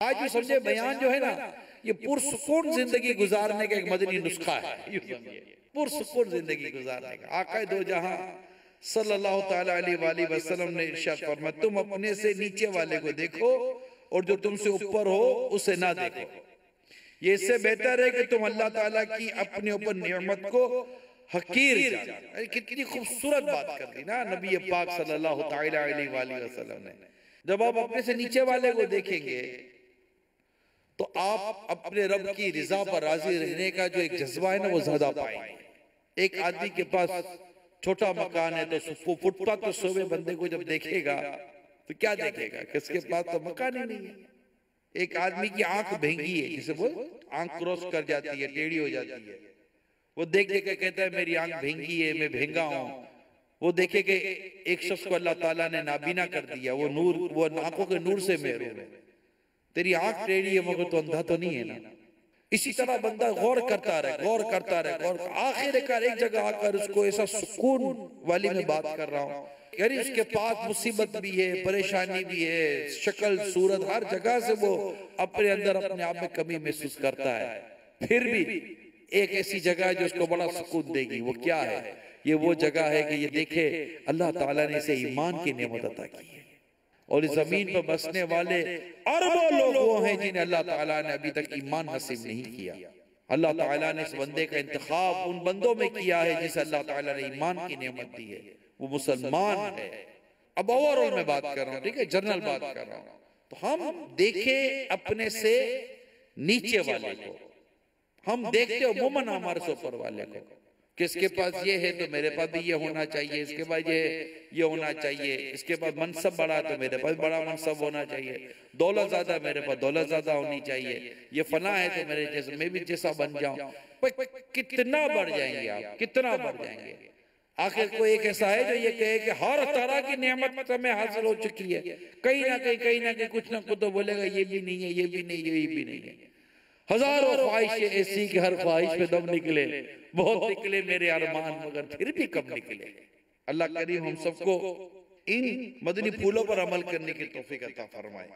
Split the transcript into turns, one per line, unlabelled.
आज भी समझे बयान जो है ना, ये पुरसुकून जिंदगी गुजारने का एक मदनी नुस्खा है। पुरसुकून जिंदगी गुजारने का आका दो जहां सल्लल्लाहु ताला अलैहि वसल्लम ने इरशाद फरमाया, तुम अपने से नीचे वाले को देखो और जो तुमसे ऊपर हो उसे ना देखो। ये इससे बेहतर है कि तुम अल्लाह ताला की अपने ऊपर नेमत को हकीर जानो। कितनी खूबसूरत बात कर दी ना नबी पाक सल्लल्लाहु ताला अलैहि वसल्लम ने। जब आप अपने से नीचे वाले को देखेंगे तो आप अपने रब की रिजा पर राजी रहने का जो एक जज्बा है ना, वो ज्यादा पाएंगे। एक आदमी के पास छोटा मकान है तो फुटपाथ पर सोए बंदे को जब देखेगा तो क्या देखेगा, किसके पास तो मकान ही नहीं है। एक आदमी की आंख भेंगी है, जिसे वो आंख क्रॉस कर जाती है, टेढ़ी हो जाती है, वो देख देख के कहता है मेरी आंख भेंगी है, मैं भेंगा हूं। वो देखे कि एक शख्स को अल्लाह ताला ने नाबीना कर दिया, वो नूर, वो आंखों के नूर से महरूम है। तेरी आंख टेढ़ी है मगर तो अंधा तो नहीं है ना। इसी तरह बंदा गौर करता रहे, गौर करता रहे, गौर आखिरकार एक जगह आकर उसको ऐसा सुकून वाली मैं बात कर रहा हूँ, यानी उसके पास मुसीबत भी है, परेशानी भी है, शक्ल सूरत हर जगह से वो अपने अंदर अपने आप में कमी महसूस करता है, फिर भी एक ऐसी जगह है जो उसको बड़ा सुकून देगी। वो क्या है? ये वो जगह है कि ये देखे अल्लाह ताला ने इसे ईमान की नेमत अता की है और इस जमीन पर बसने वाले अरबों लोग वो हैं जिन्हें अल्लाह ताला ने अभी तक ईमान नसीब नहीं किया। अल्लाह ताला ने इस बंदे का इंतखाब उन बंदों में किया है जिसे अल्लाह ताला ने ईमान की नेमत दी है, वो मुसलमान है। अब ओवरऑल मैं बात कर रहा हूँ, ठीक है, जनरल बात कर रहा हूँ। तो हम देखे अपने से नीचे वाले को, हम देखते हो मोमन हमारे से ऊपर वाले को, किसके पास ये है तो मेरे पास भी ये होना चाहिए, इसके पास ये होना चाहिए, इसके पास मनसब बड़ा तो मेरे पास बड़ा मनसब होना चाहिए, दौलत ज्यादा मेरे पास दौलत ज्यादा होनी चाहिए, ये फना है तो मेरे जैसे मैं भी जैसा बन जाऊं। कितना बढ़ जाएंगे आप, कितना बढ़ जाएंगे। आखिर कोई एक ऐसा है जो ये कहे कि हर तरह की नेमत हमें हासिल हो चुकी है, कहीं ना कहीं कुछ ना कुछ तो बोलेगा ये भी नहीं है, ये भी नहीं, ये भी नहीं है। हजारों ख्वाहिशें ऐसी कि हर ख्वाहिश पे दम निकले, बहुत निकले मेरे अरमान मगर फिर भी कम निकले। अल्लाह करीम हम सबको इन मदनी फूलों पर अमल करने की तौफीक अता फरमाए।